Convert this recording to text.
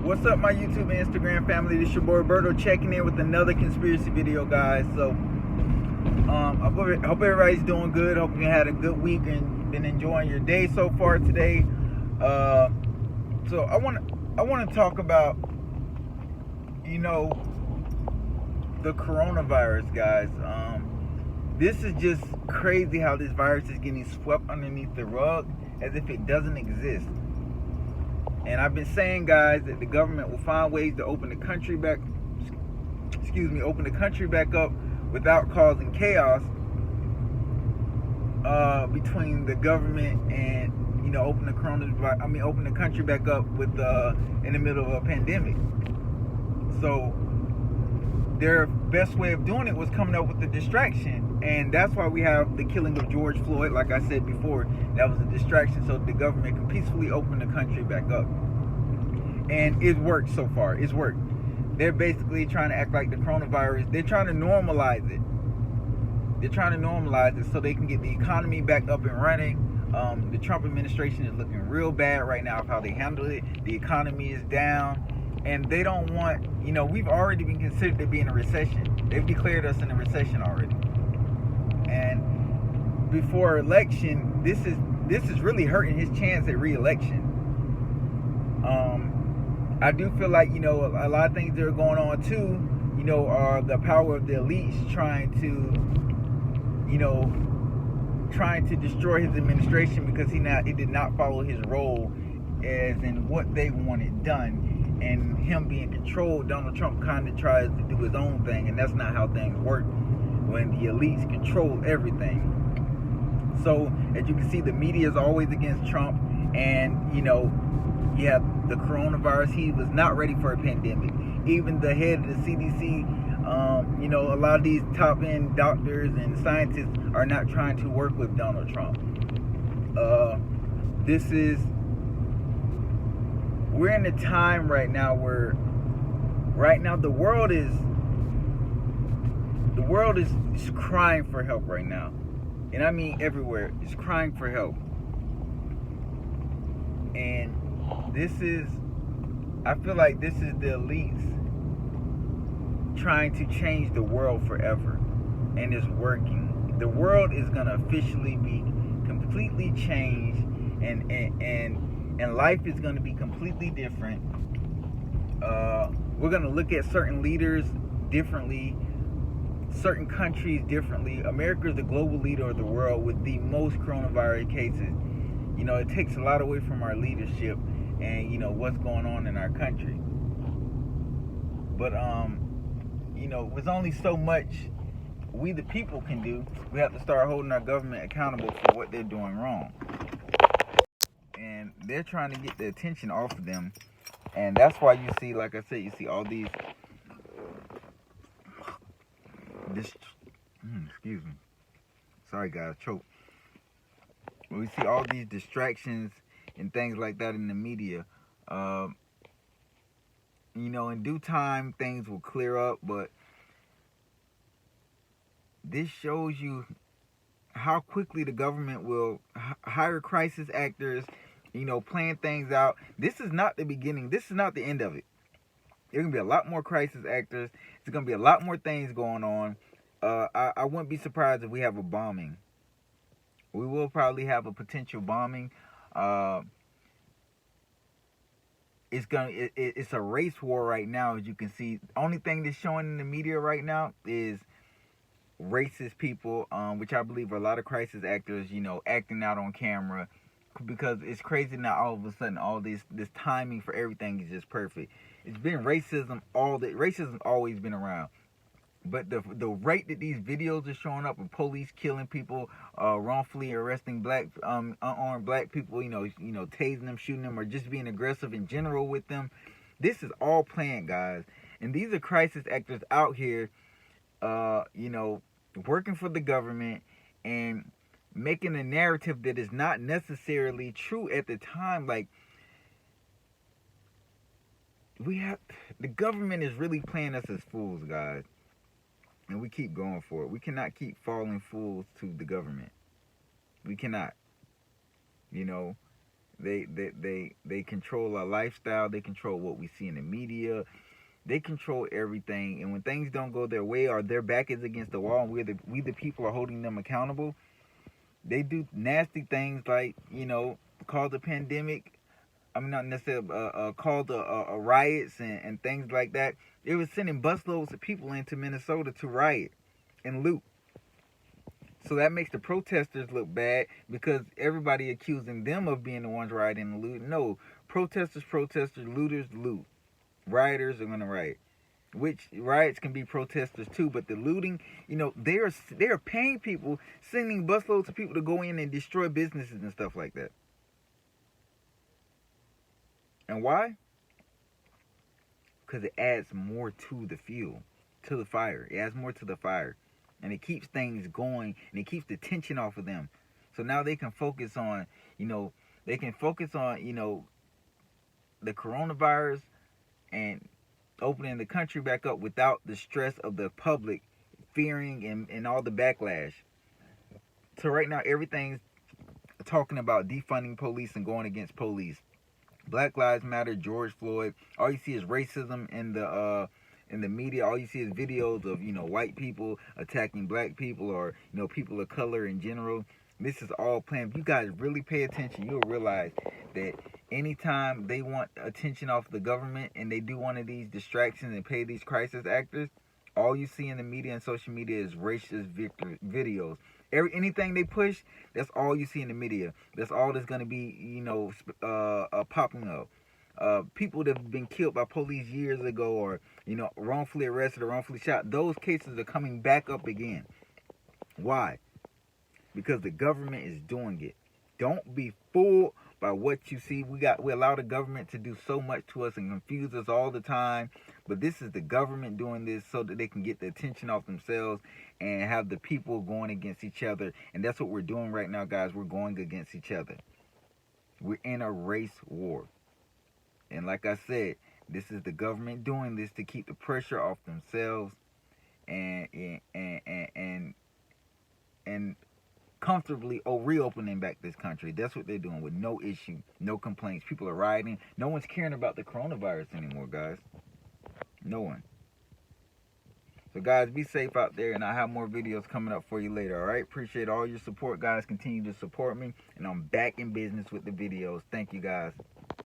What's up, my YouTube and Instagram family? This your boy Berto checking in with another conspiracy video, guys. So, I hope everybody's doing good. Hope you had a good week and been enjoying your day so far today. So I want to talk about, the coronavirus, guys. This is just crazy how this virus is getting swept underneath the rug as if it doesn't exist. And I've been saying, guys, that the government will find ways to open the country back up without causing chaos between the government and open the country back up with in the middle of a pandemic. So their best way of doing it was coming up with a distraction, and that's why we have the killing of George Floyd. Like I said before, that was a distraction so the government can peacefully open the country back up. And it worked so far. It's worked. They're basically trying to act like the coronavirus, they're trying to normalize it. They're trying to normalize it so they can get the economy back up and running. The Trump administration is looking real bad right now of how they handle it. The economy is down. And they don't want, we've already been considered to be in a recession. They've declared us in a recession already. And before election, this is really hurting his chance at re-election. I do feel like, a lot of things that are going on too, are the power of the elites trying to destroy his administration because he did not follow his role as in what they wanted done. And him being controlled, Donald Trump kind of tries to do his own thing, and that's not how things work when the elites control everything. So, as you can see, the media is always against Trump, and, you have the coronavirus. He was not ready for a pandemic. Even the head of the CDC, a lot of these top-end doctors and scientists are not trying to work with Donald Trump. We're in a time right now where the world is crying for help right now. And I mean everywhere. It's crying for help. And I feel like this is the elites trying to change the world forever. And it's working. The world is going to officially be completely changed, and life is going to be completely different. We're going to look at certain leaders differently, certain countries differently. America is the global leader of the world with the most coronavirus cases. It takes a lot away from our leadership and, what's going on in our country. But, there's only so much we the people can do. We have to start holding our government accountable for what they're doing wrong. And they're trying to get the attention off of them. And that's why you see, like I said, you see all these excuse me. Sorry guys, choke. We see all these distractions and things like that in the media. In due time things will clear up, but this shows you how quickly the government will hire crisis actors, plan things out. This is not the beginning. This is not the end of it. There's going to be a lot more crisis actors. There's going to be a lot more things going on. I wouldn't be surprised if we have a bombing. We will probably have a potential bombing. It's a race war right now, as you can see. The only thing that's showing in the media right now is racist people, which I believe are a lot of crisis actors, acting out on camera, because it's crazy now. All of a sudden, all this timing for everything is just perfect. It's been racism racism's always been around, but the rate that these videos are showing up of police killing people, wrongfully arresting unarmed black people, tasing them, shooting them, or just being aggressive in general with them, this is all planned, guys. And these are crisis actors out here, working for the government and making a narrative that is not necessarily true at the time. Like, the government is really playing us as fools, guys, and we keep going for it. We cannot keep falling fools to the government. We cannot. They control our lifestyle. They control what we see in the media. They control everything. And when things don't go their way, or their back is against the wall, and we the people are holding them accountable, they do nasty things like, call the pandemic. I mean, not necessarily call the riots and things like that. It was sending busloads of people into Minnesota to riot and loot. So that makes the protesters look bad because everybody accusing them of being the ones rioting and looting. No, protesters, looters, loot. Rioters are going to riot. Which riots can be protesters too, but the looting, they are paying people, sending busloads of people to go in and destroy businesses and stuff like that. And why? Because it adds more to the fuel, to the fire. It adds more to the fire. And it keeps things going, and it keeps the tension off of them. So now they can focus on, the coronavirus and opening the country back up without the stress of the public fearing and all the backlash. So right now, everything's talking about defunding police and going against police. Black Lives Matter, George Floyd. All you see is racism in the media. All you see is videos of white people attacking black people, or people of color in general. This is all planned. If you guys really pay attention, you'll realize that anytime they want attention off the government and they do one of these distractions and pay these crisis actors, all you see in the media and social media is racist videos. Anything they push, that's all you see in the media. That's all that's going to be, popping up. People that have been killed by police years ago, or, wrongfully arrested or wrongfully shot, those cases are coming back up again. Why? Because the government is doing it. Don't be fooled by what you see. We allow the government to do so much to us and confuse us all the time. But this is the government doing this so that they can get the attention off themselves and have the people going against each other. And that's what we're doing right now, guys. We're going against each other. We're in a race war. And like I said, this is the government doing this to keep the pressure off themselves and comfortably reopening back this country. That's what they're doing with no issue, no complaints. People are rioting. No one's caring about the coronavirus anymore, guys. No one. So, guys, be safe out there, and I'll have more videos coming up for you later, all right? Appreciate all your support, guys. Continue to support me, and I'm back in business with the videos. Thank you, guys.